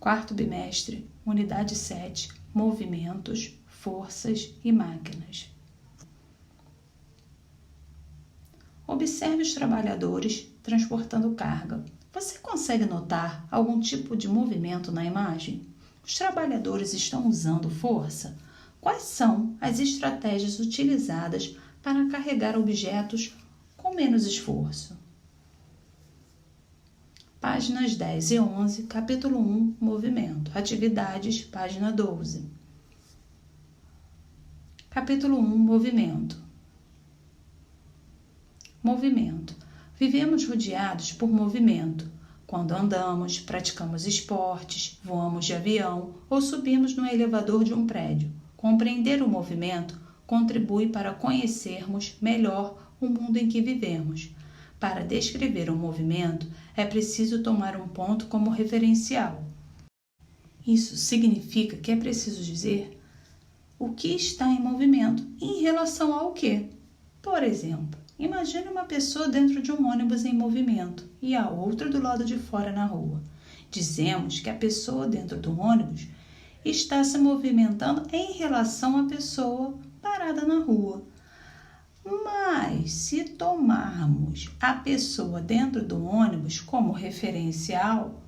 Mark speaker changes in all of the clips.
Speaker 1: Quarto bimestre, unidade 7, movimentos, forças e máquinas. Observe os trabalhadores transportando carga. Você consegue notar algum tipo de movimento na imagem? Os trabalhadores estão usando força? Quais são as estratégias utilizadas para carregar objetos com menos esforço? Páginas 10 e 11, capítulo 1, movimento. Atividades, página 12. Capítulo 1, movimento. Movimento. Vivemos rodeados por movimento. Quando andamos, praticamos esportes, voamos de avião ou subimos no elevador de um prédio. Compreender o movimento contribui para conhecermos melhor o mundo em que vivemos. Para descrever um movimento, é preciso tomar um ponto como referencial. Isso significa que é preciso dizer o que está em movimento em relação ao quê. Por exemplo, imagine uma pessoa dentro de um ônibus em movimento e a outra do lado de fora na rua. Dizemos que a pessoa dentro do ônibus está se movimentando em relação à pessoa parada na rua. Mas, se tomarmos a pessoa dentro do ônibus como referencial,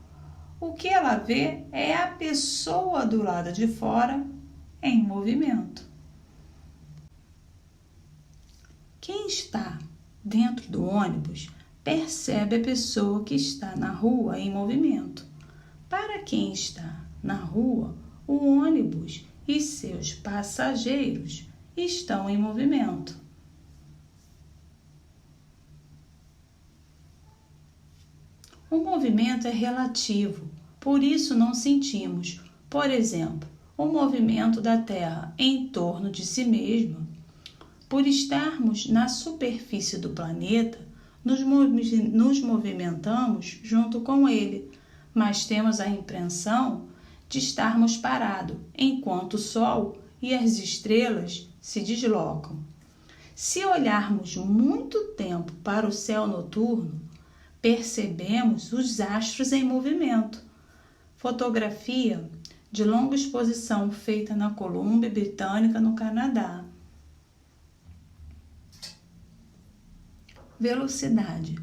Speaker 1: o que ela vê é a pessoa do lado de fora em movimento. Quem está dentro do ônibus percebe a pessoa que está na rua em movimento. Para quem está na rua, o ônibus e seus passageiros estão em movimento. O movimento é relativo, por isso não sentimos, por exemplo, o movimento da Terra em torno de si mesma. Por estarmos na superfície do planeta, nos movimentamos junto com ele, mas temos a impressão de estarmos parados, enquanto o Sol e as estrelas se deslocam. Se olharmos muito tempo para o céu noturno, percebemos os astros em movimento. Fotografia de longa exposição feita na Colômbia Britânica, no Canadá. Velocidade.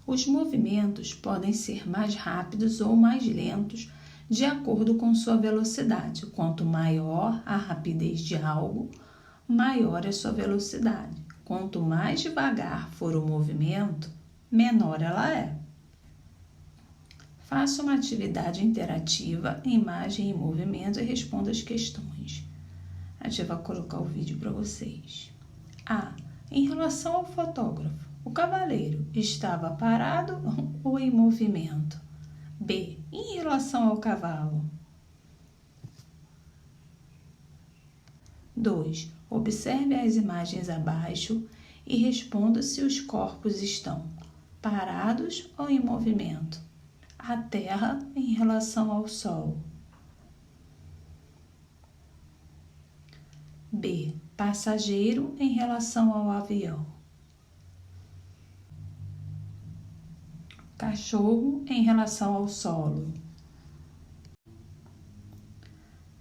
Speaker 1: Os movimentos podem ser mais rápidos ou mais lentos de acordo com sua velocidade. Quanto maior a rapidez de algo, maior é sua velocidade. Quanto mais devagar for o movimento, menor ela é. Faça uma atividade interativa, imagem e movimento e responda as questões. A gente vai colocar o vídeo para vocês. A. Em relação ao fotógrafo, o cavaleiro estava parado ou em movimento? B. Em relação ao cavalo. 2. Observe as imagens abaixo e responda se os corpos estão parados ou em movimento. A Terra em relação ao Sol. B. Passageiro em relação ao avião. Cachorro em relação ao solo.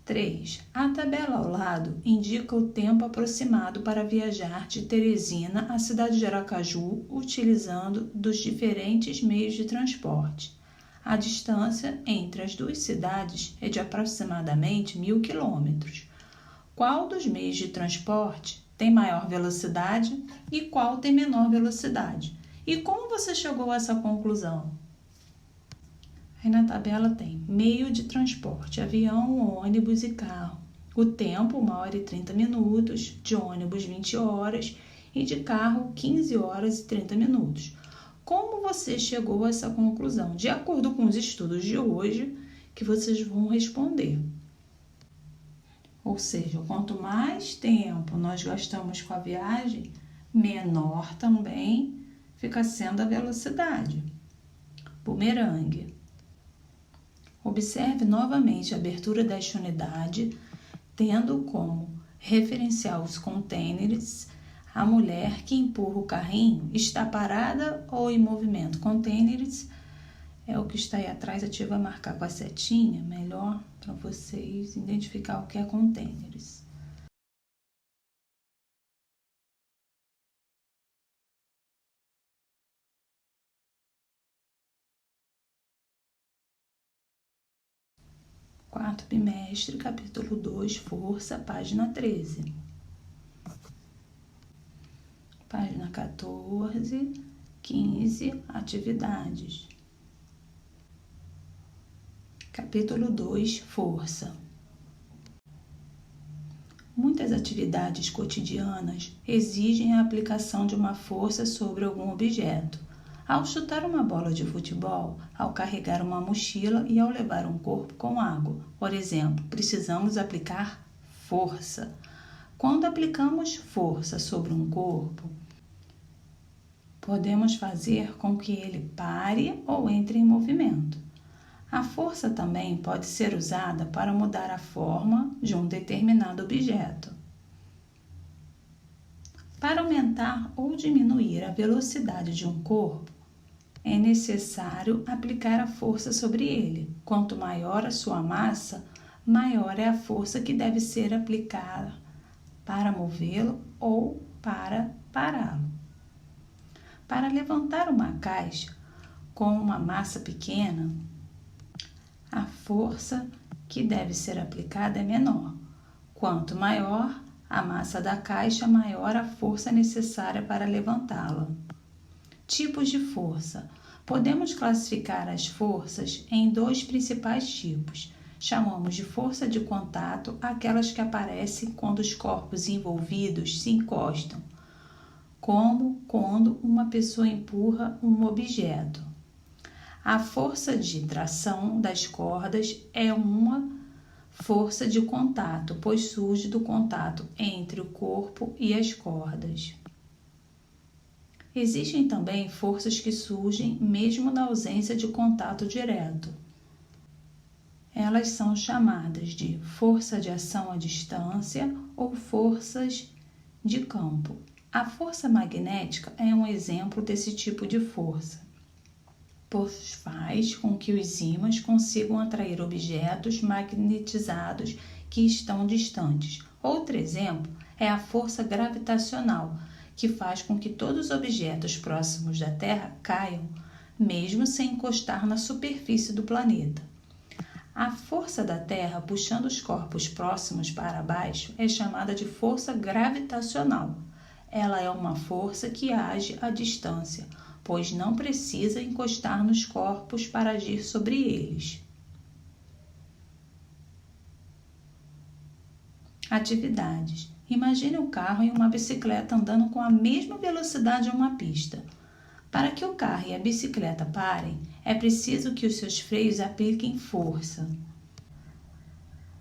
Speaker 1: 3. A tabela ao lado indica o tempo aproximado para viajar de Teresina à cidade de Aracaju, utilizando dos diferentes meios de transporte. A distância entre as duas cidades é de aproximadamente 1.000 quilômetros. Qual dos meios de transporte tem maior velocidade e qual tem menor velocidade? E como você chegou a essa conclusão? Aí na tabela tem meio de transporte, avião, ônibus e carro. O tempo, 1h30, de ônibus 20 horas e de carro 15 horas e 30 minutos. Como você chegou a essa conclusão? De acordo com os estudos de hoje, que vocês vão responder. Ou seja, quanto mais tempo nós gastamos com a viagem, menor também fica sendo a velocidade. Bumerangue. Observe novamente a abertura desta unidade, tendo como referencial os containers. A mulher que empurra o carrinho está parada ou em movimento? Containers é o que está aí atrás. A tia vai marcar com a setinha, melhor para vocês identificar o que é contêineres. Quarto bimestre, capítulo 2, força, página 13. Página 14, 15, atividades. Capítulo 2, força. Muitas atividades cotidianas exigem a aplicação de uma força sobre algum objeto. Ao chutar uma bola de futebol, ao carregar uma mochila e ao levar um corpo com água. Por exemplo, precisamos aplicar força. Quando aplicamos força sobre um corpo, podemos fazer com que ele pare ou entre em movimento. A força também pode ser usada para mudar a forma de um determinado objeto. Para aumentar ou diminuir a velocidade de um corpo, é necessário aplicar a força sobre ele. Quanto maior a sua massa, maior é a força que deve ser aplicada para movê-lo ou para pará-lo. Para levantar uma caixa com uma massa pequena, a força que deve ser aplicada é menor. Quanto maior a massa da caixa, maior a força necessária para levantá-la. Tipos de força. Podemos classificar as forças em dois principais tipos. Chamamos de força de contato aquelas que aparecem quando os corpos envolvidos se encostam, como quando uma pessoa empurra um objeto. A força de tração das cordas é uma força de contato, pois surge do contato entre o corpo e as cordas. Existem também forças que surgem mesmo na ausência de contato direto. Elas são chamadas de força de ação à distância ou forças de campo. A força magnética é um exemplo desse tipo de força, pois faz com que os ímãs consigam atrair objetos magnetizados que estão distantes. Outro exemplo é a força gravitacional, que faz com que todos os objetos próximos da Terra caiam, mesmo sem encostar na superfície do planeta. A força da Terra puxando os corpos próximos para baixo é chamada de força gravitacional. Ela é uma força que age à distância, pois não precisa encostar nos corpos para agir sobre eles. Atividades. Imagine um carro e uma bicicleta andando com a mesma velocidade em uma pista. Para que o carro e a bicicleta parem, é preciso que os seus freios apliquem força.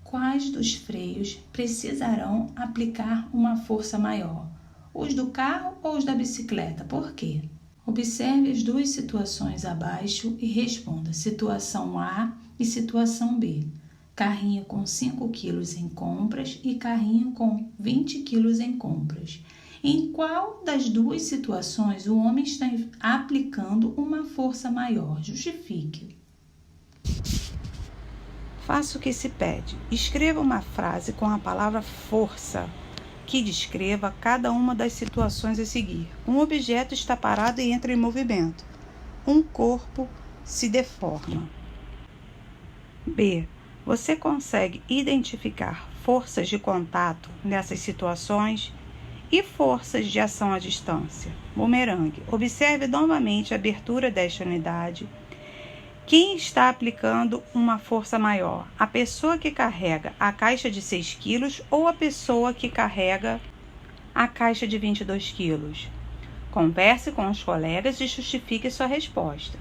Speaker 1: Quais dos freios precisarão aplicar uma força maior? Os do carro ou os da bicicleta? Por quê? Observe as duas situações abaixo e responda situação A e situação B. Carrinho com 5 quilos em compras e carrinho com 20 quilos em compras. Em qual das duas situações o homem está aplicando uma força maior? Justifique. Faça o que se pede. Escreva uma frase com a palavra força, que descreva cada uma das situações a seguir. Um objeto está parado e entra em movimento. Um corpo se deforma. B. Você consegue identificar forças de contato nessas situações e forças de ação à distância? Bumerangue. Observe novamente a abertura desta unidade. Quem está aplicando uma força maior? A pessoa que carrega a caixa de 6 quilos ou a pessoa que carrega a caixa de 22 quilos? Converse com os colegas e justifique sua resposta.